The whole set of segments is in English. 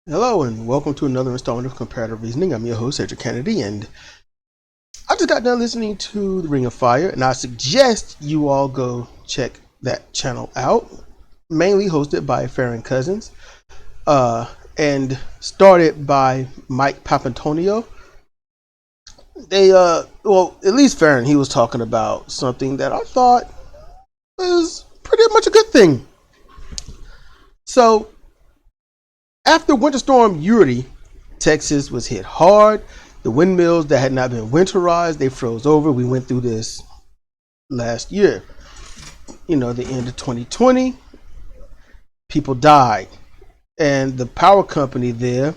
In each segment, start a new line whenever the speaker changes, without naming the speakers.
Hello and welcome to another installment of Comparative Reasoning. I'm your host, Sidra Kennedy, and I just got done listening to The Ring of Fire, and I suggest you all go check that channel out. Mainly hosted by Farron Cousins, and started by Mike Papantonio. Well, at least Farron, he was talking about something that I thought was pretty much a good thing. So, after Winter Storm Uri, Texas was hit hard. The windmills that had not been winterized, they froze over. We went through this last year. The end of 2020, people died. And the power company there,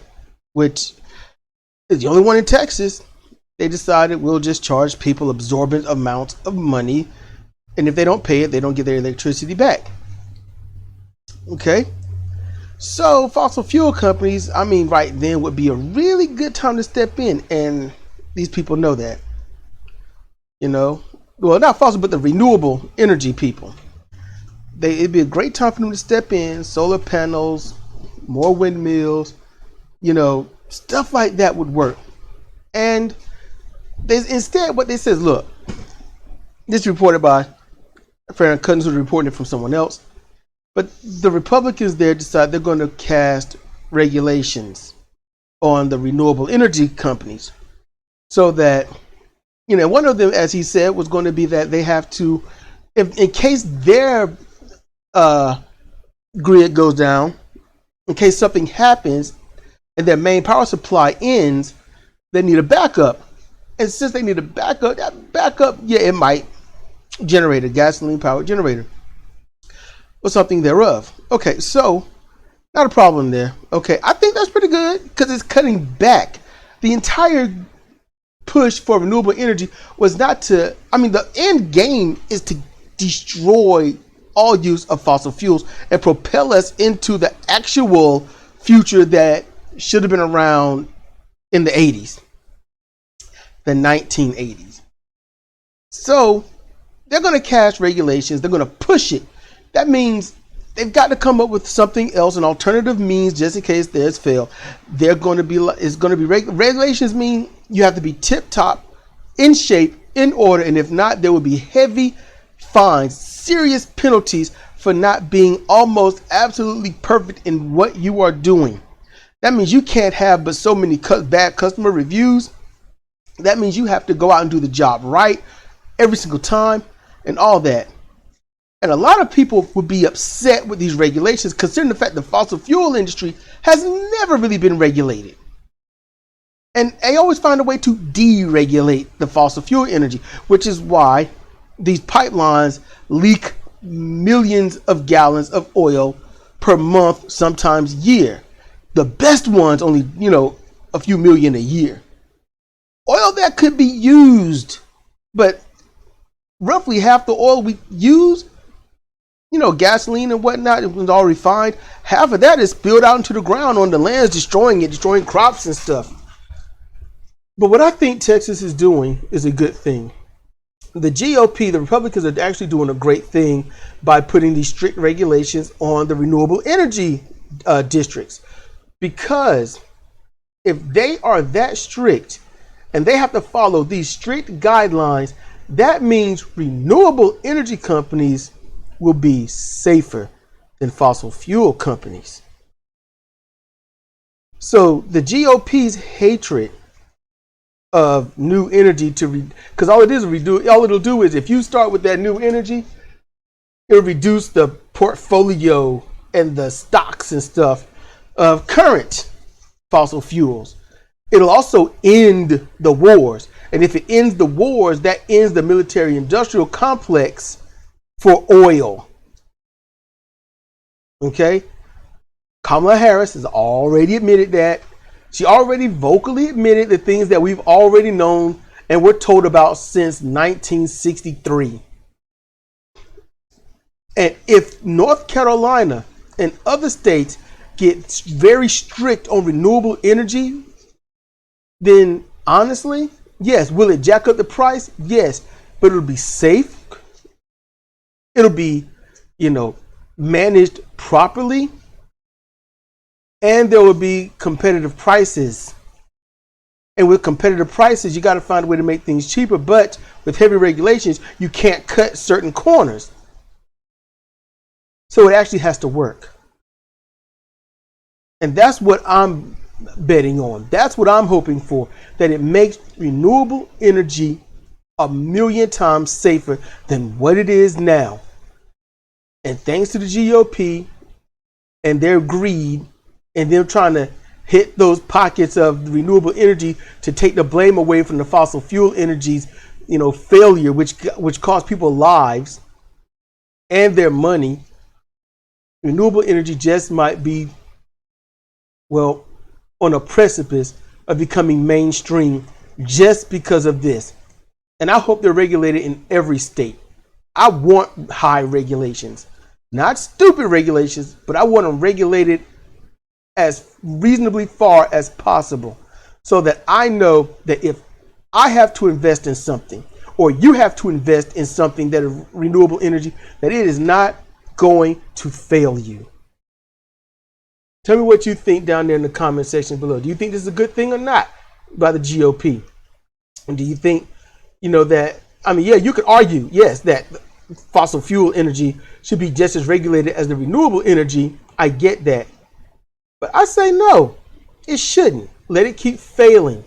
which is the only one in Texas, they decided we'll just charge people absorbent amounts of money. And if they don't pay it, they don't get their electricity back. Okay? So fossil fuel companies, right then would be a really good time to step in, and these people know that. Well, not fossil, but the renewable energy people. It'd be a great time for them to step in. Solar panels, more windmills, stuff like that would work. And instead, what they say is, look, this is reported by Farron Cousins, who's reporting it from someone else. But the Republicans there decide they're going to cast regulations on the renewable energy companies so that, one of them, as he said, was going to be that they have to, in case their grid goes down, in case something happens and their main power supply ends, they need a backup. And since they need a backup, it might generate a gasoline powered generator or something thereof. Okay, so not a problem there. Okay, I think that's pretty good because it's cutting back. The entire push for renewable energy was not to, the end game is to destroy all use of fossil fuels and propel us into the actual future that should have been around in the 80s, the 1980s. So they're going to cast regulations, they're going to push it. That means they've got to come up with something else, an alternative means, just in case theirs fail. Regulations mean you have to be tip top, in shape, in order, and if not, there will be heavy fines, serious penalties for not being almost absolutely perfect in what you are doing. That means you can't have but so many bad customer reviews. That means you have to go out and do the job right every single time and all that. And a lot of people would be upset with these regulations, considering the fact the fossil fuel industry has never really been regulated. And they always find a way to deregulate the fossil fuel energy, which is why these pipelines leak millions of gallons of oil per month, sometimes year. The best ones only, a few million a year. Oil that could be used, but roughly half the oil we use, gasoline and whatnot, it was all refined. Half of that is spilled out into the ground on the lands, destroying crops and stuff. But what I think Texas is doing is a good thing. The GOP, the Republicans, are actually doing a great thing by putting these strict regulations on the renewable energy districts. Because if they are that strict and they have to follow these strict guidelines, that means renewable energy companies will be safer than fossil fuel companies. So the GOP's hatred of new energy because all it'll do is if you start with that new energy, it'll reduce the portfolio and the stocks and stuff of current fossil fuels. It'll also end the wars. And if it ends the wars, that ends the military industrial complex for oil. Okay? Kamala Harris has already admitted that. She already vocally admitted the things that we've already known and were told about since 1963. And if North Carolina and other states get very strict on renewable energy, then honestly, yes. Will it jack up the price? Yes. But it'll be safe. It'll be, managed properly. and there will be competitive prices. And with competitive prices, you got to find a way to make things cheaper. But with heavy regulations, you can't cut certain corners. So it actually has to work. And that's what I'm betting on. That's what I'm hoping for, that it makes renewable energy a million times safer than what it is now. And thanks to the GOP and their greed and them trying to hit those pockets of renewable energy to take the blame away from the fossil fuel energies, failure, which cost people lives and their money, renewable energy just might be, well, on a precipice of becoming mainstream just because of this. And I hope they're regulated in every state. I want high regulations, not stupid regulations, but I want them regulated as reasonably far as possible, so that I know that if I have to invest in something, or you have to invest in something that is renewable energy, that it is not going to fail you. Tell me what you think down there in the comment section below. Do you think this is a good thing or not by the GOP? And do you think, that, you could argue, yes, that fossil fuel energy should be just as regulated as the renewable energy. I get that. But I say no, it shouldn't. Let it keep failing.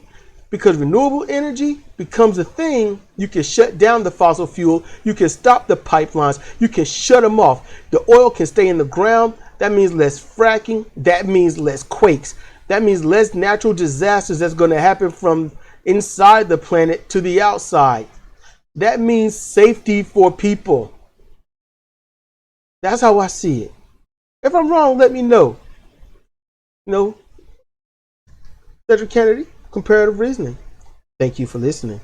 Because renewable energy becomes a thing, you can shut down the fossil fuel, you can stop the pipelines, you can shut them off. The oil can stay in the ground. That means less fracking. That means less quakes. That means less natural disasters that's going to happen from inside the planet to the outside. That means safety for people. That's how I see it. If I'm wrong, let me know. Cedric Kennedy, Comparative Reasoning. Thank you for listening.